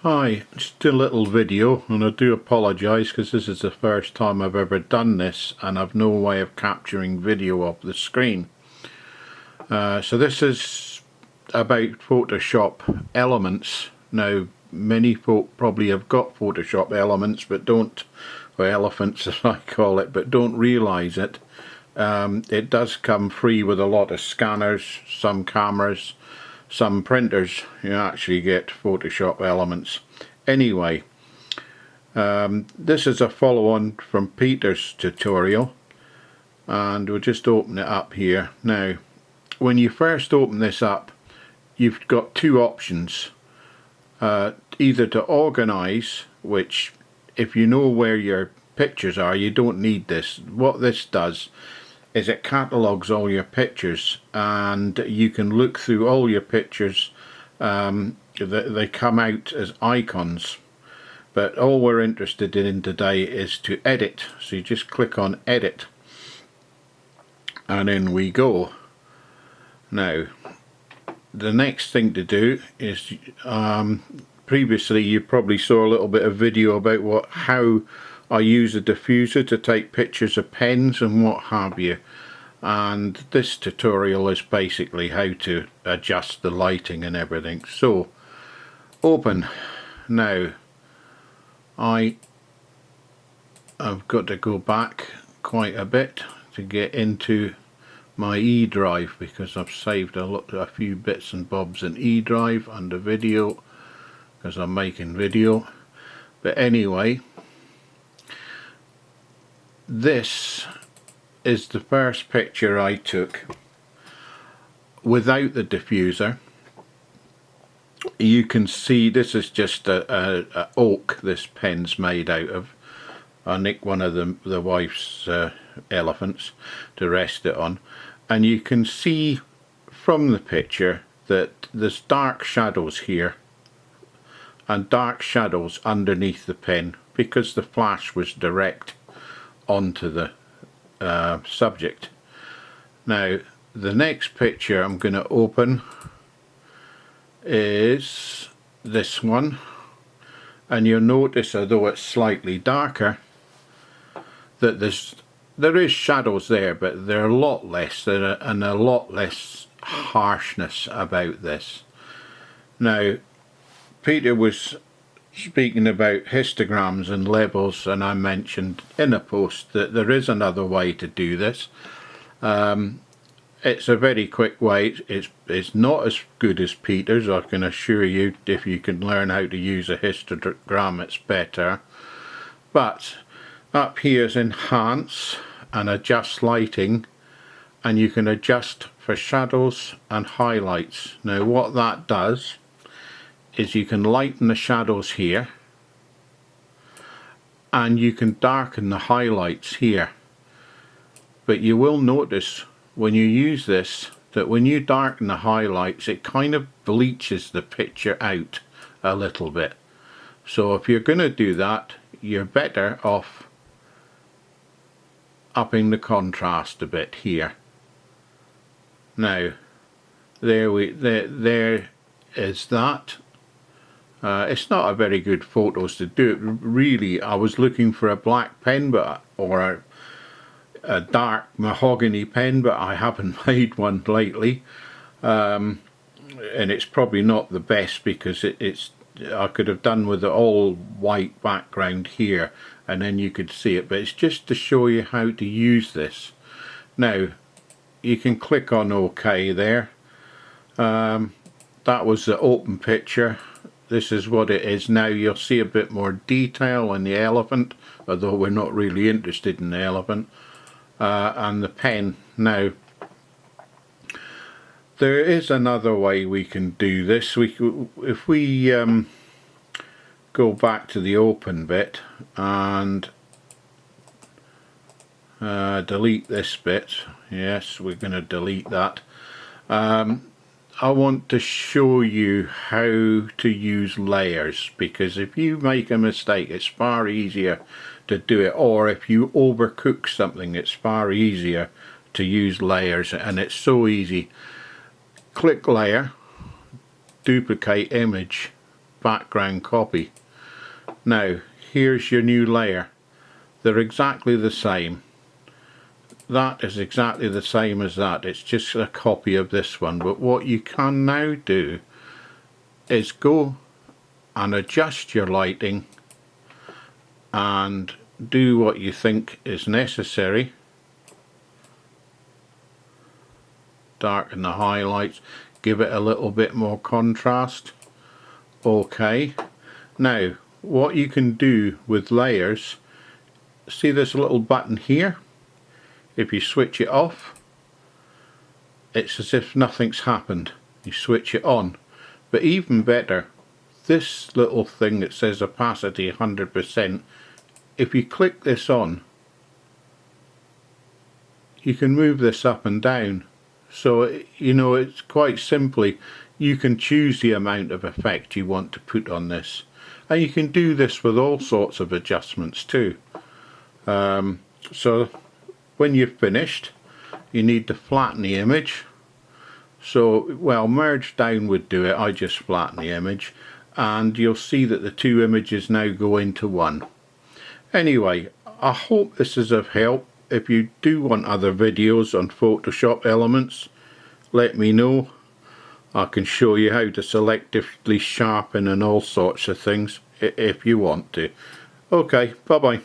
Hi, just a little video, and I do apologise because this is the first time I've ever done this and I've no way of capturing video of the screen. So this is about Photoshop elements. Now many folk probably have got Photoshop elements but don't, or elephants as I call it, but don't realise it. It does come free with a lot of scanners, some cameras, some printers. You actually get Photoshop elements. Anyway, this is a follow-on from Peter's tutorial, and we'll just open it up here. Now, when you first open this up, you've got two options. Either to organize, which if you know where your pictures are, you don't need this. What this does is it catalogues all your pictures, and you can look through all your pictures. They come out as icons, but all we're interested in today is to edit. So you just click on edit and in we go. Now the next thing to do is, previously you probably saw a little bit of video about how I use a diffuser to take pictures of pens and what have you, and this tutorial is basically how to adjust the lighting and everything. So open. Now I've got to go back quite a bit to get into my E drive because I've saved a few bits and bobs in E drive under video because I'm making video. But anyway, this is the first picture I took without the diffuser. You can see this is just a oak this pen's made out of. I nicked one of the wife's elephants to rest it on, and you can see from the picture that there's dark shadows here and dark shadows underneath the pen because the flash was direct onto the subject. Now the next picture I'm going to open is this one, and you'll notice, although it's slightly darker, that there is shadows there, but they're a lot less, and a lot less harshness about this. Now Peter was speaking about histograms and labels, and I mentioned in a post that there is another way to do this. It's a very quick way. It's not as good as Peter's, I can assure you. If you can learn how to use a histogram, it's better. But up here is enhance and adjust lighting, and you can adjust for shadows and highlights. Now what that does is you can lighten the shadows here and you can darken the highlights here. But you will notice when you use this that when you darken the highlights, it kind of bleaches the picture out a little bit. So if you're going to do that, you're better off upping the contrast a bit here. Now there is that. It's not a very good photos to do it. Really, I was looking for a black pen, or a dark mahogany pen, but I haven't made one lately, and it's probably not the best because I could have done with the all white background here and then you could see it, but it's just to show you how to use this. Now you can click on OK there. That was the open picture. This is what it is now. You'll see a bit more detail in the elephant, although we're not really interested in the elephant, and the pen. Now there is another way we can do this. If we go back to the open bit and delete this bit. Yes, we're going to delete that. I want to show you how to use layers, because if you make a mistake it's far easier to do it, or if you overcook something it's far easier to use layers, and it's so easy. Click layer, duplicate image, background copy. Now here's your new layer. They're exactly the same. That is exactly the same as that. It's just a copy of this one. But what you can now do is go and adjust your lighting and do what you think is necessary. Darken the highlights, give it a little bit more contrast. Okay. Now what you can do with layers, see this little button here? If you switch it off, it's as if nothing's happened. You switch it on. But even better, this little thing that says opacity 100%, if you click this on, you can move this up and down. So, you know, it's quite simply, you can choose the amount of effect you want to put on this. And you can do this with all sorts of adjustments too. So when you've finished, you need to flatten the image. So, well, merge down would do it. I just flatten the image, and you'll see that the two images now go into one. Anyway, I hope this is of help. If you do want other videos on Photoshop elements, let me know. I can show you how to selectively sharpen and all sorts of things if you want to. Okay, bye bye.